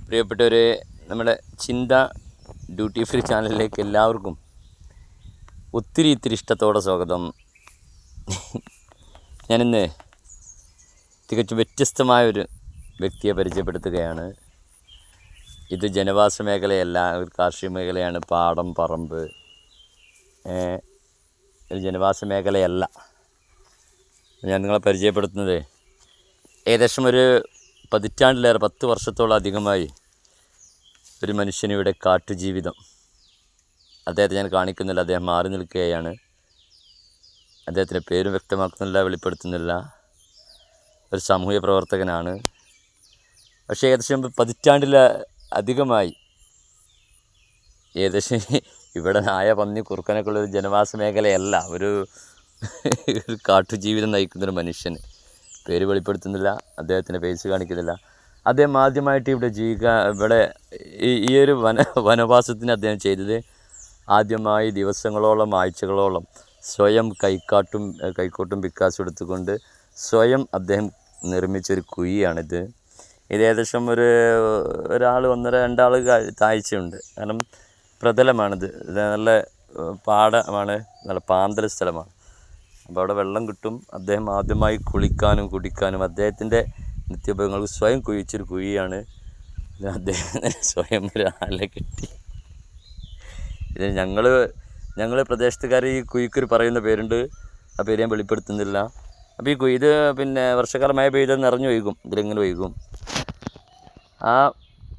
പ്രിയപ്പെട്ടവരെ, നമ്മുടെ ചിന്ത ഡ്യൂട്ടി ഫ്രീ ചാനലിലേക്ക് എല്ലാവർക്കും ഒത്തിരി ഇഷ്ടത്തോടെ സ്വാഗതം. ഞാനിന്ന് തികച്ചും വ്യത്യസ്തമായൊരു വ്യക്തിയെ പരിചയപ്പെടുത്തുകയാണ്. ഇത് ജനവാസ മേഖലയല്ല, ഒരു കാർഷിക മേഖലയാണ്. പാടം, പറമ്പ്, ഒരു ജനവാസ മേഖലയല്ല. ഞാൻ നിങ്ങളെ പരിചയപ്പെടുത്തുന്നത് ഏകദേശം ഒരു 10 വർഷത്തോളം അധികമായി ഒരു മനുഷ്യനിവിടെ കാട്ടുജീവിതം. അദ്ദേഹത്തെ ഞാൻ കാണിക്കുന്നില്ല, അദ്ദേഹം മാറി നിൽക്കുകയാണ്. അദ്ദേഹത്തിൻ്റെ പേരും വ്യക്തമാക്കുന്നില്ല, വെളിപ്പെടുത്തുന്നില്ല. ഒരു സാമൂഹ്യ പ്രവർത്തകനാണ്. പക്ഷേ ഏകദേശം 10 അധികമായി ഏകദേശം ഇവിടെ നായ, പന്നി, കുറുക്കനൊക്കെ ഉള്ളൊരു ജനവാസ മേഖലയല്ല, ഒരു കാട്ടുജീവിതം നയിക്കുന്നൊരു മനുഷ്യന്. പേര് വെളിപ്പെടുത്തുന്നില്ല, അദ്ദേഹത്തിൻ്റെ ഫേസ് കാണിക്കുന്നില്ല. അദ്ദേഹം ആദ്യമായിട്ട് ഇവിടെ ഈ ഒരു വനവാസത്തിന് അദ്ദേഹം ചെയ്തത്, ആദ്യമായി ദിവസങ്ങളോളം, ആഴ്ചകളോളം സ്വയം കൈക്കോട്ടും പിക്കാസും എടുത്തുകൊണ്ട് സ്വയം അദ്ദേഹം നിർമ്മിച്ചൊരു കുഴിയാണിത്. ഇത് ഏകദേശം ഒരാൾ 1-2 താഴ്ചയുണ്ട്. കാരണം പ്രതലമാണിത്. ഇത് നല്ല പാടമാണ്, നല്ല പാന്തല സ്ഥലമാണ്. അപ്പോൾ അവിടെ വെള്ളം കിട്ടും. അദ്ദേഹം ആദ്യമായി കുളിക്കാനും കുടിക്കാനും അദ്ദേഹത്തിൻ്റെ നിത്യോപയോഗങ്ങൾക്ക് സ്വയം കുഴിച്ചൊരു കുഴിയാണ്. അദ്ദേഹം സ്വയം ഒരു ആളെ കിട്ടി. ഇത് ഞങ്ങൾ പ്രദേശത്തുകാർ ഈ കുഴിക്കൊരു പറയുന്ന പേരുണ്ട്. ആ പേര് ഞാൻ വെളിപ്പെടുത്തുന്നില്ല. അപ്പോൾ ഈ കുഴി ഇത് വർഷകാലമായ പെയ്ത് നിറഞ്ഞു ഒഴുകും, ഇതിലിങ്ങനെ ഒഴുകും. ആ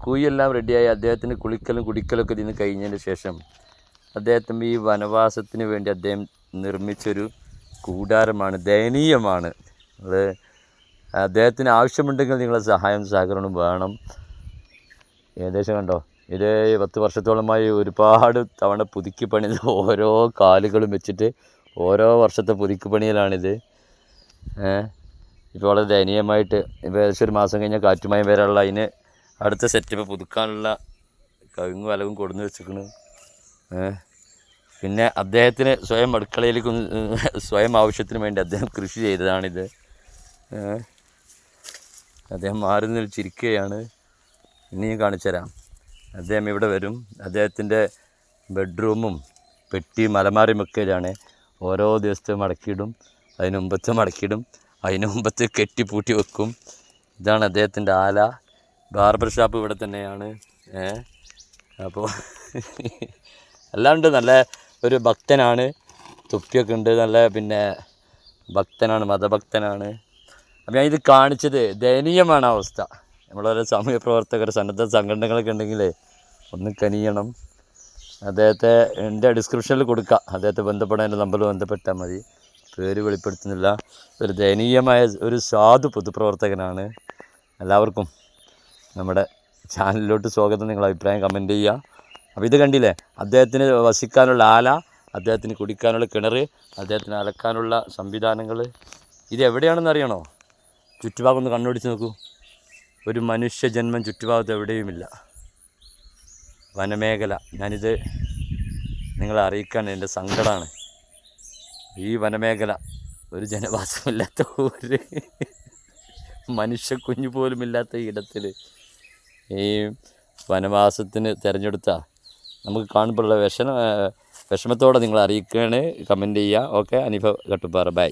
കുഴിയെല്ലാം റെഡിയായി അദ്ദേഹത്തിന് കുളിക്കലും കുടിക്കലൊക്കെ ഇതിന് കഴിഞ്ഞതിന് ശേഷം അദ്ദേഹത്തിന് ഈ വനവാസത്തിന് വേണ്ടി അദ്ദേഹം നിർമ്മിച്ചൊരു കൂടാരമാണ്. ദയനീയമാണ്. അദ്ദേഹത്തിന് ആവശ്യമുണ്ടെങ്കിൽ നിങ്ങളെ സഹായം സഹകരണം വേണം. ഏകദേശം കണ്ടോ, ഇത് 10 വർഷത്തോളമായി ഒരുപാട് തവണ പുതുക്കി പണിത്, ഓരോ കാലുകളും വെച്ചിട്ട് ഓരോ വർഷത്തെ പുതുക്കി പണിയിലാണിത്. ഇപ്പോൾ വളരെ ദയനീയമായിട്ട് ഇപ്പോൾ ഏകദേശം ഒരു മാസം കഴിഞ്ഞാൽ കാറ്റുമായി വരാനുള്ള അതിന് അടുത്ത സെറ്റപ്പ് പുതുക്കാനുള്ള കവുങ്ങും അലവും കൊടുന്ന് വെച്ചിരിക്കുന്നു. പിന്നെ അദ്ദേഹത്തിന് സ്വയം അടുക്കളയിലേക്ക് സ്വയം ആവശ്യത്തിന് വേണ്ടി അദ്ദേഹം കൃഷി ചെയ്തതാണിത്. അദ്ദേഹം മാറി നിൽച്ചിരിക്കുകയാണ്. ഇനി ഞാൻ കാണിച്ചു തരാം. അദ്ദേഹം ഇവിടെ വരും. അദ്ദേഹത്തിൻ്റെ ബെഡ്റൂമും പെട്ടിയും അലമാരയും ഒക്കെയാണ്. ഓരോ ദിവസത്തെയും മടക്കിയിടും, അതിന് മുമ്പത്തെ മടക്കിയിടും, അതിന് മുമ്പത്തെ കെട്ടിപ്പൂട്ടി വെക്കും. ഇതാണ് അദ്ദേഹത്തിൻ്റെ ആല. ബാർബർ ഷാപ്പ് ഇവിടെ തന്നെയാണ്. അപ്പോൾ അല്ലാണ്ട് നല്ല ഒരു ഭക്തനാണ്. തൊപ്പിയൊക്കെ ഉണ്ട്, നല്ല ഭക്തനാണ്, മതഭക്തനാണ്. അപ്പോൾ ഞാൻ ഇത് കാണിച്ചത് ദയനീയമാണ് അവസ്ഥ. നമ്മളോരോ സാമൂഹ്യ പ്രവർത്തകർ, സന്നദ്ധ സംഘടനകളൊക്കെ ഉണ്ടെങ്കിൽ ഒന്ന് കനിയണം. അദ്ദേഹത്തെ എൻ്റെ ഡിസ്ക്രിപ്ഷനിൽ കൊടുക്കാം. അദ്ദേഹത്തെ ബന്ധപ്പെടാൻ എൻ്റെ നമ്പറിൽ ബന്ധപ്പെട്ടാൽ മതി. പേര് വെളിപ്പെടുത്തുന്നില്ല. ഒരു ദയനീയമായ ഒരു സാധു പൊതുപ്രവർത്തകനാണ്. എല്ലാവർക്കും നമ്മുടെ ചാനലിലോട്ട് സ്വാഗതം. നിങ്ങളുടെ അഭിപ്രായം കമൻറ്റ് ചെയ്യുക. അപ്പോൾ ഇത് കണ്ടില്ലേ, അദ്ദേഹത്തിന് വസിക്കാനുള്ള ആല, അദ്ദേഹത്തിന് കുടിക്കാനുള്ള കിണർ, അദ്ദേഹത്തിന് അലക്കാനുള്ള സംവിധാനങ്ങൾ. ഇത് എവിടെയാണെന്ന് അറിയണോ? ചുറ്റുഭാഗം ഒന്ന് കണ്ണോടിച്ച് നോക്കൂ. ഒരു മനുഷ്യജന്മം ചുറ്റുഭാഗത്ത് എവിടെയുമില്ല. വനമേഖല. ഞാനിത് നിങ്ങളെ അറിയിക്കാൻ എൻ്റെ സങ്കടമാണ്. ഈ വനമേഖല ഒരു ജനവാസമില്ലാത്ത, ഒരു മനുഷ്യ കുഞ്ഞു പോലുമില്ലാത്ത ഇടത്തിൽ ഈ വനവാസത്തിന് തിരഞ്ഞെടുത്ത നമുക്ക് കാണുമ്പോഴുള്ള വിഷമത്തോടെ നിങ്ങൾ അറിയിക്കുകയാണ്. കമൻറ്റ് ചെയ്യുക. ഓക്കെ, അനീഫ കട്ടുപ്പാറ. ബൈ.